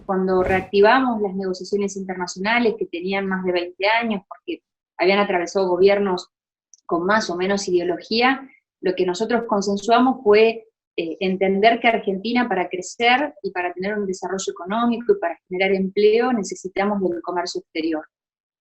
cuando reactivamos las negociaciones internacionales que tenían más de 20 años, porque habían atravesado gobiernos con más o menos ideología, lo que nosotros consensuamos fue entender que Argentina, para crecer y para tener un desarrollo económico y para generar empleo, necesitamos del comercio exterior.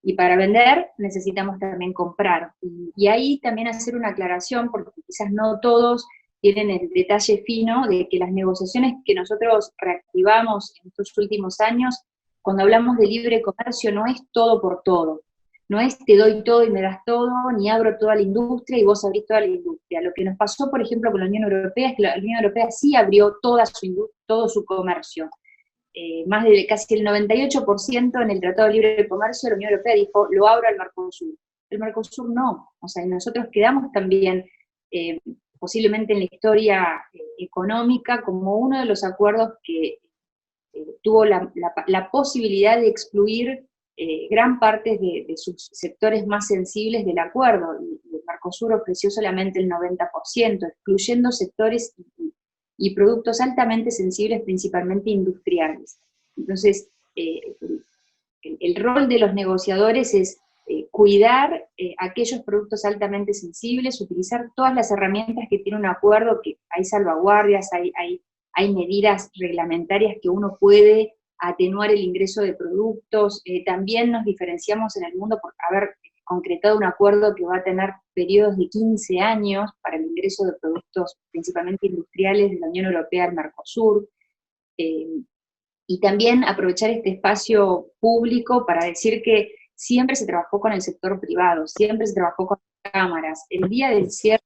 Y para vender necesitamos también comprar. Y ahí también hacer una aclaración, porque quizás no todos tienen el detalle fino de que las negociaciones que nosotros reactivamos en estos últimos años, cuando hablamos de libre comercio, no es todo por todo. No es te doy todo y me das todo, ni abro toda la industria y vos abrís toda la industria. Lo que nos pasó, por ejemplo, con la Unión Europea es que la Unión Europea sí abrió todo su comercio. Más de casi el 98% en el Tratado de Libre Comercio, la Unión Europea dijo, lo abro al Mercosur. El Mercosur no, o sea, nosotros quedamos también, posiblemente en la historia económica, como uno de los acuerdos que tuvo la posibilidad de excluir gran parte de sus sectores más sensibles del acuerdo, y el Mercosur ofreció solamente el 90%, excluyendo sectores y productos altamente sensibles, principalmente industriales. Entonces, el rol de los negociadores es cuidar aquellos productos altamente sensibles, utilizar todas las herramientas que tiene un acuerdo, que hay salvaguardias, hay medidas reglamentarias que uno puede atenuar el ingreso de productos. También nos diferenciamos en el mundo por haber concretado un acuerdo que va a tener periodos de 15 años para el ingreso de productos principalmente industriales de la Unión Europea al Mercosur, y también aprovechar este espacio público para decir que siempre se trabajó con el sector privado, siempre se trabajó con cámaras. El día del cierre,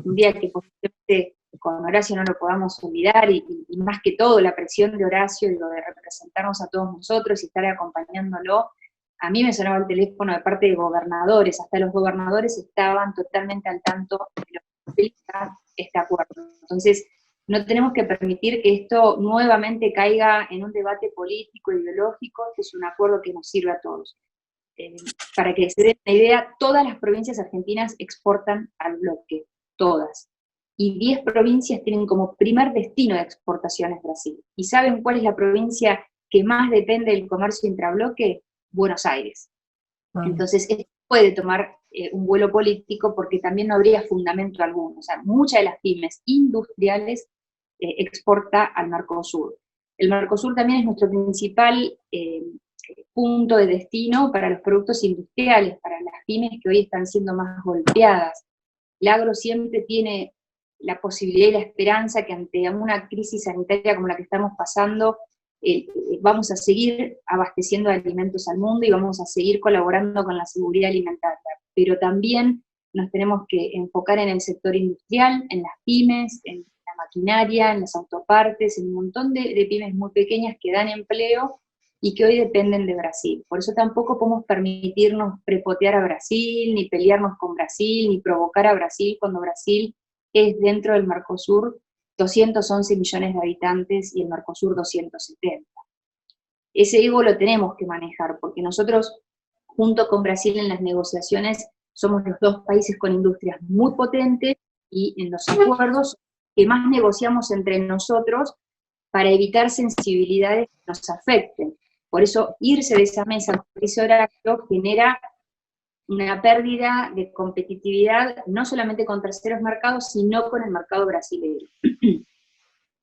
un día que posiblemente con Horacio no lo podamos olvidar, y más que todo la presión de Horacio, digo, de representarnos a todos nosotros y estar acompañándolo. A mí me sonaba el teléfono de parte de gobernadores, hasta los gobernadores estaban totalmente al tanto de lo que implica este acuerdo. Entonces, no tenemos que permitir que esto nuevamente caiga en un debate político, ideológico. Este es un acuerdo que nos sirve a todos. Para que se den una idea, todas las provincias argentinas exportan al bloque, todas. Y 10 provincias tienen como primer destino de exportaciones Brasil. ¿Y saben cuál es la provincia que más depende del comercio intrabloque? Buenos Aires. Entonces, esto puede tomar un vuelo político porque también no habría fundamento alguno. O sea, muchas de las pymes industriales exporta al Mercosur. El Mercosur también es nuestro principal punto de destino para los productos industriales, para las pymes que hoy están siendo más golpeadas. El agro siempre tiene la posibilidad y la esperanza que ante una crisis sanitaria como la que estamos pasando, vamos a seguir abasteciendo de alimentos al mundo y vamos a seguir colaborando con la seguridad alimentaria, pero también nos tenemos que enfocar en el sector industrial, en las pymes, en la maquinaria, en las autopartes, en un montón de pymes muy pequeñas que dan empleo y que hoy dependen de Brasil. Por eso tampoco podemos permitirnos prepotear a Brasil, ni pelearnos con Brasil, ni provocar a Brasil cuando Brasil es dentro del Mercosur 211 millones de habitantes y el Mercosur 270. Ese ego lo tenemos que manejar, porque nosotros, junto con Brasil en las negociaciones, somos los dos países con industrias muy potentes y en los acuerdos que más negociamos entre nosotros para evitar sensibilidades que nos afecten. Por eso irse de esa mesa, como dice Horacio, genera una pérdida de competitividad, no solamente con terceros mercados, sino con el mercado brasileño.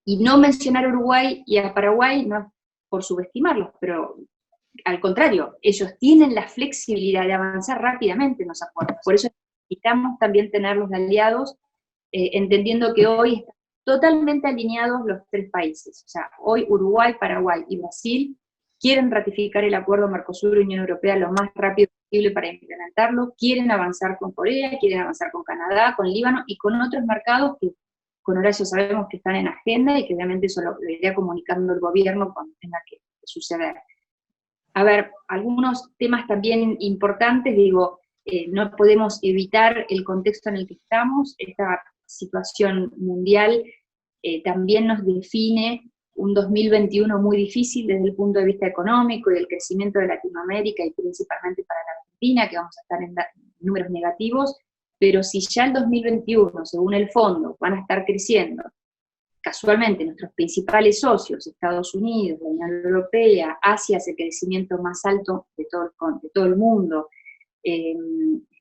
Y no mencionar a Uruguay y a Paraguay no es por subestimarlos, pero al contrario, ellos tienen la flexibilidad de avanzar rápidamente en los acuerdos. Por eso necesitamos también tenerlos de aliados, entendiendo que hoy están totalmente alineados los tres países. O sea, hoy Uruguay, Paraguay y Brasil quieren ratificar el acuerdo Mercosur-Unión Europea lo más rápido posible para implementarlo, quieren avanzar con Corea, quieren avanzar con Canadá, con Líbano y con otros mercados que con Horacio sabemos que están en agenda y que obviamente eso lo irá comunicando el gobierno cuando tenga que suceder. A ver, algunos temas también importantes, digo, no podemos evitar el contexto en el que estamos. Esta situación mundial también nos define un 2021 muy difícil desde el punto de vista económico y del crecimiento de Latinoamérica y principalmente para la Argentina, que vamos a estar en números negativos, pero si ya el 2021, según el fondo, van a estar creciendo casualmente nuestros principales socios, Estados Unidos, la Unión Europea, Asia es el crecimiento más alto de todo el mundo.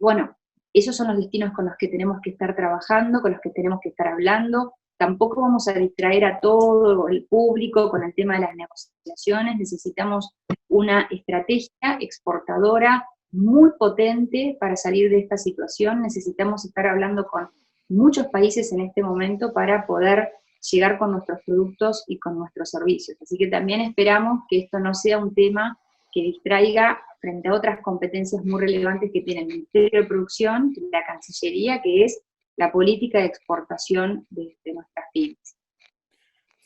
Bueno, esos son los destinos con los que tenemos que estar trabajando, con los que tenemos que estar hablando. Tampoco vamos a distraer a todo el público con el tema de las negociaciones. Necesitamos una estrategia exportadora muy potente para salir de esta situación. Necesitamos estar hablando con muchos países en este momento para poder llegar con nuestros productos y con nuestros servicios. Así que también esperamos que esto no sea un tema que distraiga frente a otras competencias muy relevantes que tiene el Ministerio de Producción, la Cancillería, que es la política de exportación de nuestras pymes.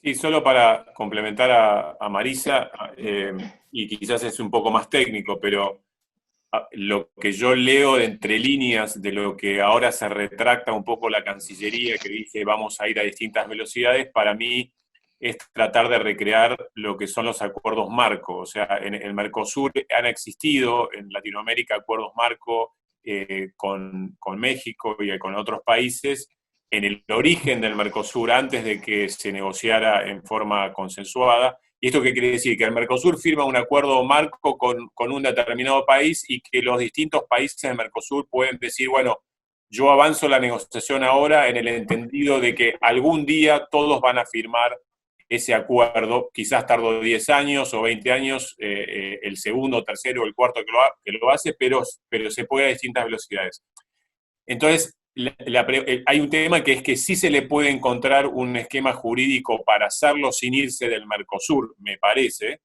Sí, solo para complementar a Marisa, y quizás es un poco más técnico, pero lo que yo leo de entre líneas de lo que ahora se retracta un poco la Cancillería, que dice vamos a ir a distintas velocidades, para mí es tratar de recrear lo que son los acuerdos marco. O sea, en el Mercosur han existido en Latinoamérica acuerdos marco con México y con otros países. En el origen del Mercosur, antes de que se negociara en forma consensuada. ¿Y esto qué quiere decir? Que el Mercosur firma un acuerdo marco con un determinado país y que los distintos países del Mercosur pueden decir, bueno, yo avanzo la negociación ahora en el entendido de que algún día todos van a firmar ese acuerdo, quizás tardó 10 años o 20 años, el segundo, tercero o el cuarto que lo hace, pero se puede a distintas velocidades. Entonces, hay un tema que es que sí se le puede encontrar un esquema jurídico para hacerlo sin irse del Mercosur, me parece,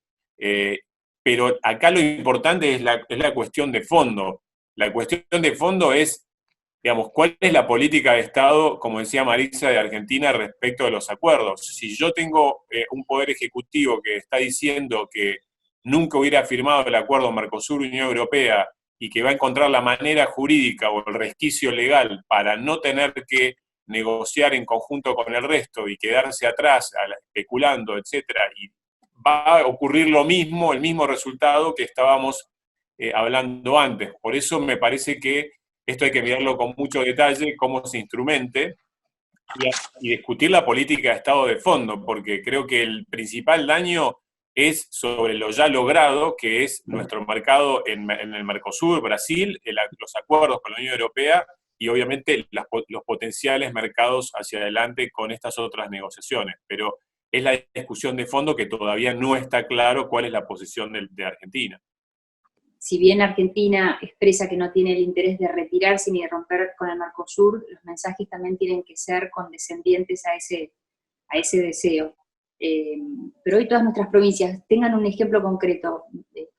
pero acá lo importante es la cuestión de fondo. La cuestión de fondo es, digamos, ¿cuál es la política de Estado, como decía Marisa, de Argentina respecto de los acuerdos? Si yo tengo un poder ejecutivo que está diciendo que nunca hubiera firmado el acuerdo Mercosur-Unión Europea y que va a encontrar la manera jurídica o el resquicio legal para no tener que negociar en conjunto con el resto y quedarse atrás especulando, etcétera, y va a ocurrir lo mismo, el mismo resultado que estábamos hablando antes. Por eso me parece que esto hay que mirarlo con mucho detalle, cómo se instrumente, y discutir la política de Estado de fondo, porque creo que el principal daño es sobre lo ya logrado, que es nuestro mercado en el Mercosur, Brasil, los acuerdos con la Unión Europea y obviamente los potenciales mercados hacia adelante con estas otras negociaciones. Pero es la discusión de fondo que todavía no está claro cuál es la posición de Argentina. Si bien Argentina expresa que no tiene el interés de retirarse ni de romper con el Mercosur, los mensajes también tienen que ser condescendientes a ese deseo. Pero hoy todas nuestras provincias, tengan un ejemplo concreto,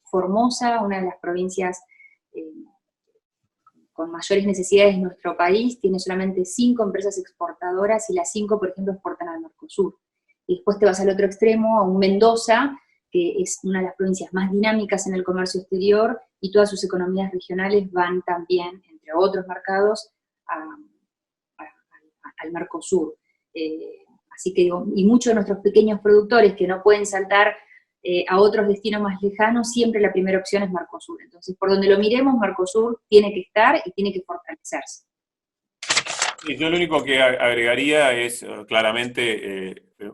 Formosa, una de las provincias con mayores necesidades de nuestro país, tiene solamente 5 empresas exportadoras y las 5, por ejemplo, exportan al Mercosur. Y después te vas al otro extremo, a un Mendoza, que es una de las provincias más dinámicas en el comercio exterior, y todas sus economías regionales van también, entre otros mercados, al Mercosur. Así que digo, y muchos de nuestros pequeños productores que no pueden saltar a otros destinos más lejanos, siempre la primera opción es Mercosur. Entonces, por donde lo miremos, Mercosur tiene que estar y tiene que fortalecerse. Y yo lo único que agregaría es claramente la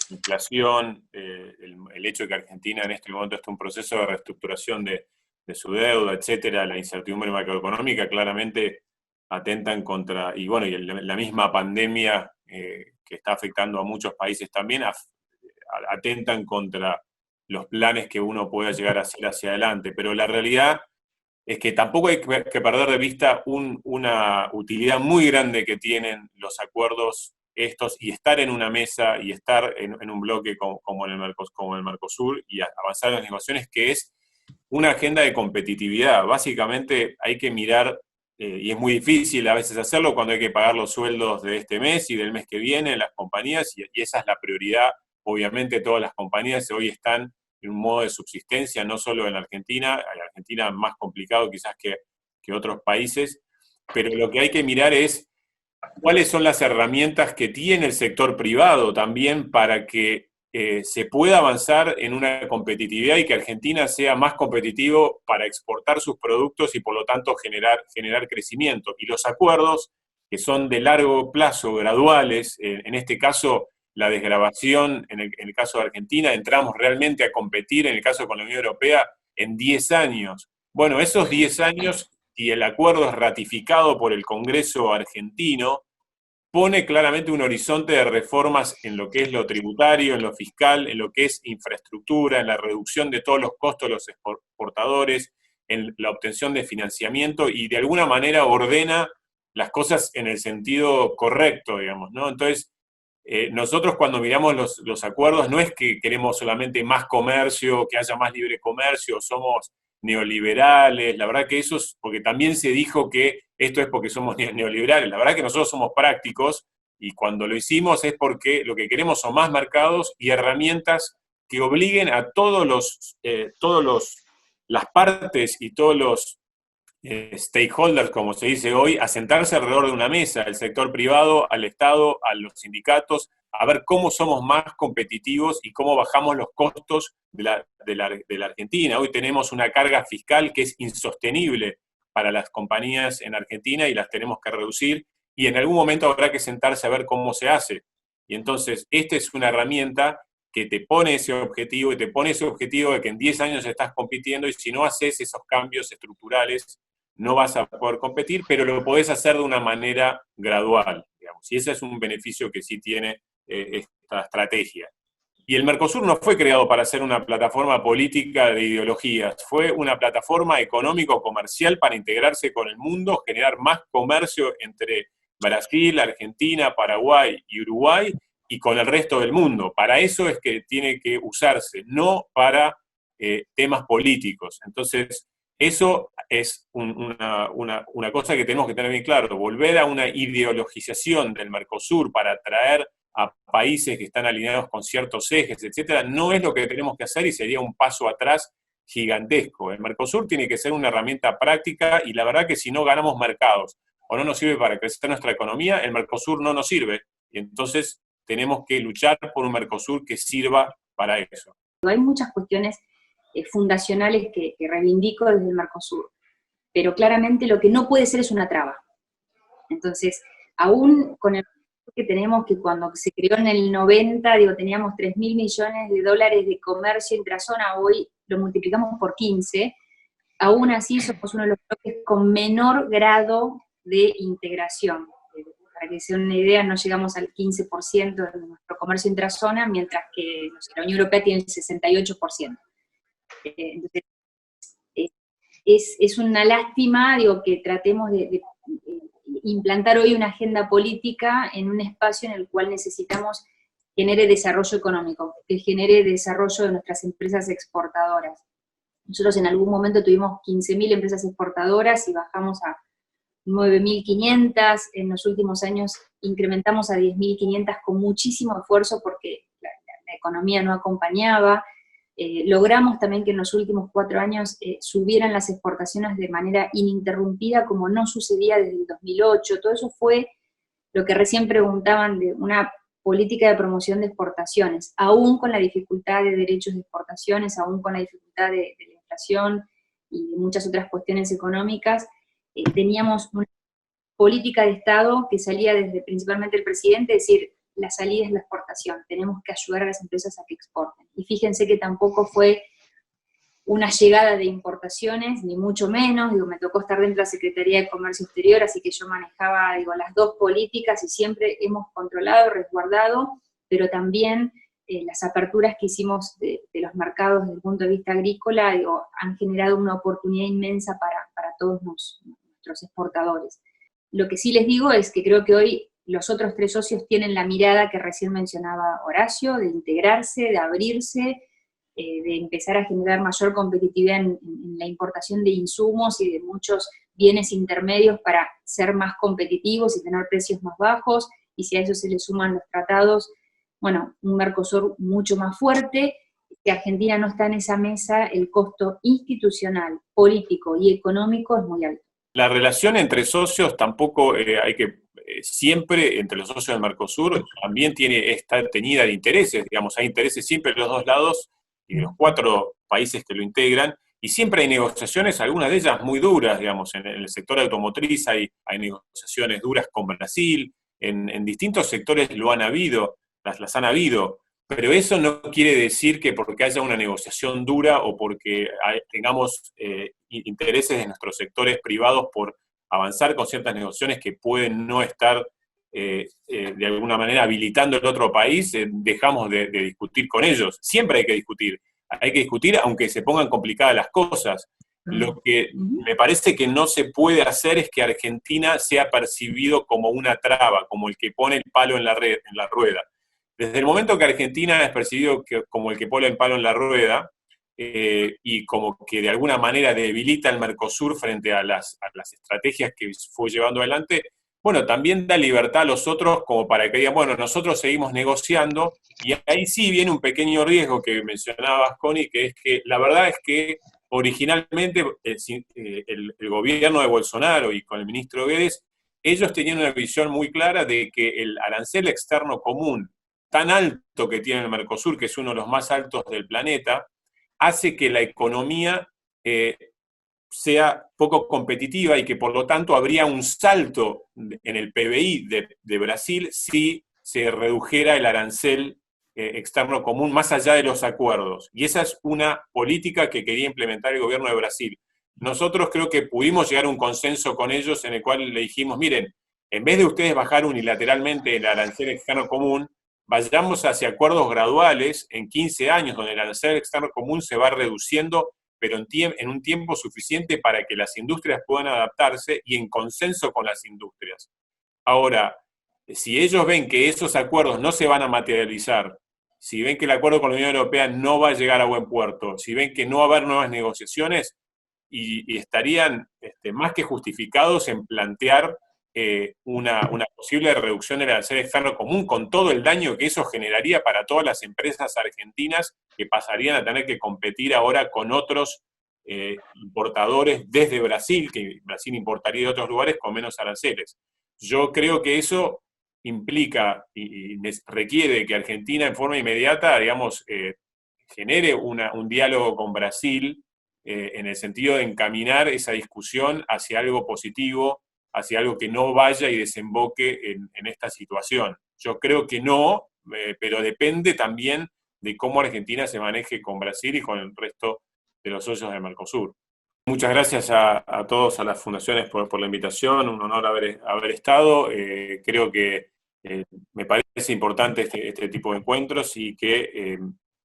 inflación, el hecho de que Argentina en este momento está en un proceso de reestructuración de su deuda, etcétera, la incertidumbre macroeconómica claramente atentan contra, y bueno, y la misma pandemia que está afectando a muchos países también, atentan contra los planes que uno pueda llegar a hacer hacia adelante. Pero la realidad es que tampoco hay que perder de vista una utilidad muy grande que tienen los acuerdos estos, y estar en una mesa y estar en un bloque como el Mercosur y avanzar en las negociaciones, que es una agenda de competitividad. Básicamente hay que mirar, y es muy difícil a veces hacerlo cuando hay que pagar los sueldos de este mes y del mes que viene en las compañías, y esa es la prioridad. Obviamente todas las compañías hoy están en un modo de subsistencia, no solo en Argentina, en Argentina más complicado quizás que otros países, pero lo que hay que mirar es cuáles son las herramientas que tiene el sector privado también para que se pueda avanzar en una competitividad y que Argentina sea más competitivo para exportar sus productos y por lo tanto generar crecimiento. Y los acuerdos, que son de largo plazo, graduales, en este caso la desgravación en el caso de Argentina, entramos realmente a competir en el caso con la Unión Europea en 10 años. Bueno, esos 10 años, y el acuerdo es ratificado por el Congreso argentino, pone claramente un horizonte de reformas en lo que es lo tributario, en lo fiscal, en lo que es infraestructura, en la reducción de todos los costos de los exportadores, en la obtención de financiamiento, y de alguna manera ordena las cosas en el sentido correcto, digamos, ¿no? Entonces, nosotros cuando miramos los acuerdos no es que queremos solamente más comercio, que haya más libre comercio, somos neoliberales, la verdad que eso es, porque también se dijo que esto es porque somos neoliberales, la verdad que nosotros somos prácticos, y cuando lo hicimos es porque lo que queremos son más mercados y herramientas que obliguen a las partes y todos los stakeholders, como se dice hoy, a sentarse alrededor de una mesa, el sector privado, al Estado, a los sindicatos, a ver cómo somos más competitivos y cómo bajamos los costos de la Argentina. Hoy tenemos una carga fiscal que es insostenible para las compañías en Argentina y las tenemos que reducir, y en algún momento habrá que sentarse a ver cómo se hace. Y entonces, esta es una herramienta que te pone ese objetivo, y te pone ese objetivo de que en 10 años estás compitiendo, y si no haces esos cambios estructurales, no vas a poder competir, pero lo podés hacer de una manera gradual, digamos. Y ese es un beneficio que sí tiene esta estrategia. Y el Mercosur no fue creado para ser una plataforma política de ideologías, fue una plataforma económico-comercial para integrarse con el mundo, generar más comercio entre Brasil, Argentina, Paraguay y Uruguay, y con el resto del mundo. Para eso es que tiene que usarse, no para temas políticos. Entonces, eso es una cosa que tenemos que tener bien claro. Volver a una ideologización del Mercosur para atraer a países que están alineados con ciertos ejes, etcétera, no es lo que tenemos que hacer, y sería un paso atrás gigantesco. El Mercosur tiene que ser una herramienta práctica, y la verdad que si no ganamos mercados o no nos sirve para crecer nuestra economía, el Mercosur no nos sirve. Y entonces tenemos que luchar por un Mercosur que sirva para eso. Hay muchas cuestiones fundacionales que reivindico desde el Mercosur, pero claramente lo que no puede ser es una traba. Entonces, aún con el que tenemos, que cuando se creó en el 90, teníamos 3.000 millones de dólares de comercio intrazona, hoy lo multiplicamos por 15, aún así somos uno de los bloques con menor grado de integración. Para que se den una idea, no llegamos al 15% de nuestro comercio intrazona, mientras que la Unión Europea tiene el 68%. Entonces, es una lástima, que tratemos de implantar hoy una agenda política en un espacio en el cual necesitamos genere desarrollo económico, que genere desarrollo de nuestras empresas exportadoras. Nosotros en algún momento tuvimos 15.000 empresas exportadoras y bajamos a 9.500, en los últimos años incrementamos a 10.500 con muchísimo esfuerzo porque la economía no acompañaba. Logramos también que en los últimos 4 años subieran las exportaciones de manera ininterrumpida, como no sucedía desde el 2008. Todo eso fue lo que recién preguntaban de una política de promoción de exportaciones, aún con la dificultad de derechos de exportaciones, aún con la dificultad de la inflación y de muchas otras cuestiones económicas. Teníamos una política de Estado que salía desde principalmente el presidente, es decir, la salida es la exportación, tenemos que ayudar a las empresas a que exporten. Y fíjense que tampoco fue una llegada de importaciones, ni mucho menos, me tocó estar dentro de la Secretaría de Comercio Exterior, así que yo manejaba, las dos políticas, y siempre hemos controlado, resguardado, pero también las aperturas que hicimos de los mercados desde el punto de vista agrícola, han generado una oportunidad inmensa para todos nuestros exportadores. Lo que sí les digo es que creo que hoy los otros 3 socios tienen la mirada que recién mencionaba Horacio, de integrarse, de abrirse, de empezar a generar mayor competitividad en la importación de insumos y de muchos bienes intermedios para ser más competitivos y tener precios más bajos, y si a eso se le suman los tratados, un Mercosur mucho más fuerte. Que Argentina no está en esa mesa, el costo institucional, político y económico es muy alto. La relación entre socios tampoco hay que, siempre entre los socios del Mercosur también está teñida de intereses, hay intereses siempre de los dos lados y de los 4 países que lo integran, y siempre hay negociaciones, algunas de ellas muy duras, en el sector automotriz hay negociaciones duras con Brasil, en distintos sectores lo han habido, las han habido, pero eso no quiere decir que porque haya una negociación dura o porque tengamos intereses de nuestros sectores privados por avanzar con ciertas negociaciones que pueden no estar de alguna manera habilitando el otro país, dejamos de discutir con ellos. Siempre hay que discutir aunque se pongan complicadas las cosas. Lo que me parece que no se puede hacer es que Argentina sea percibido como una traba, como el que pone el palo en la rueda. Desde el momento que Argentina es percibido como el que pone el palo en la rueda, y como que de alguna manera debilita el Mercosur frente a las estrategias que fue llevando adelante, bueno, también da libertad a los otros como para que digan, bueno, nosotros seguimos negociando, y ahí sí viene un pequeño riesgo que mencionabas, Connie, que es que la verdad es que originalmente el gobierno de Bolsonaro y con el ministro Guedes, ellos tenían una visión muy clara de que el arancel externo común tan alto que tiene el Mercosur, que es uno de los más altos del planeta, hace que la economía sea poco competitiva y que por lo tanto habría un salto en el PBI de Brasil si se redujera el arancel externo común más allá de los acuerdos. Y esa es una política que quería implementar el gobierno de Brasil. Nosotros creo que pudimos llegar a un consenso con ellos en el cual le dijimos, miren, en vez de ustedes bajar unilateralmente el arancel externo común, vayamos hacia acuerdos graduales en 15 años, donde el arancel externo común se va reduciendo, pero en un tiempo suficiente para que las industrias puedan adaptarse y en consenso con las industrias. Ahora, si ellos ven que esos acuerdos no se van a materializar, si ven que el acuerdo con la Unión Europea no va a llegar a buen puerto, si ven que no va a haber nuevas negociaciones, y estarían más que justificados en plantear una posible reducción del arancel externo común con todo el daño que eso generaría para todas las empresas argentinas que pasarían a tener que competir ahora con otros importadores desde Brasil, que Brasil importaría de otros lugares con menos aranceles. Yo creo que eso implica y requiere que Argentina en forma inmediata, digamos, genere un diálogo con Brasil en el sentido de encaminar esa discusión hacia algo positivo, hacia algo que no vaya y desemboque en esta situación. Yo creo que no, pero depende también de cómo Argentina se maneje con Brasil y con el resto de los socios del Mercosur. Muchas gracias a todos, a las fundaciones por la invitación, un honor haber estado. Creo que me parece importante este tipo de encuentros y que,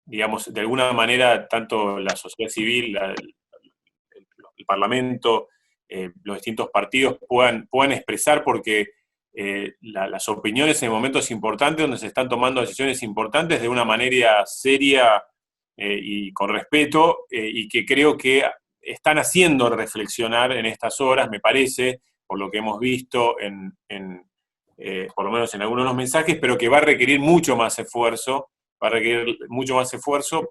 digamos, de alguna manera, tanto la sociedad civil, el Parlamento, los distintos partidos puedan expresar, porque las opiniones en momentos importantes, donde se están tomando decisiones importantes de una manera seria y con respeto, y que creo que están haciendo reflexionar en estas horas, me parece, por lo que hemos visto por lo menos en algunos de los mensajes, pero que va a requerir mucho más esfuerzo,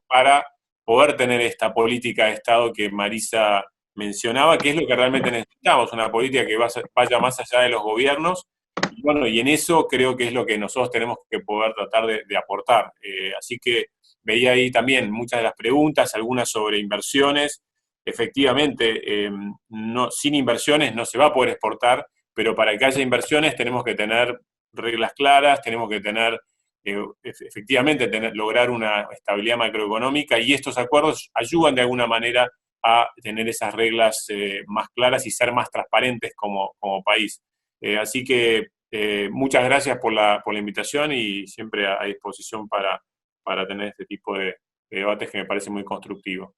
para poder tener esta política de Estado que Marisa mencionaba, que es lo que realmente necesitamos, una política que vaya más allá de los gobiernos. Y bueno, y en eso creo que es lo que nosotros tenemos que poder tratar de aportar. Así que veía ahí también muchas de las preguntas, algunas sobre inversiones. Efectivamente, sin inversiones no se va a poder exportar, pero para que haya inversiones tenemos que tener reglas claras, tenemos que tener, efectivamente, lograr una estabilidad macroeconómica, y estos acuerdos ayudan de alguna manera a tener esas reglas más claras y ser más transparentes como país. Así que muchas gracias por la invitación, y siempre a disposición para tener este tipo de debates que me parece muy constructivo.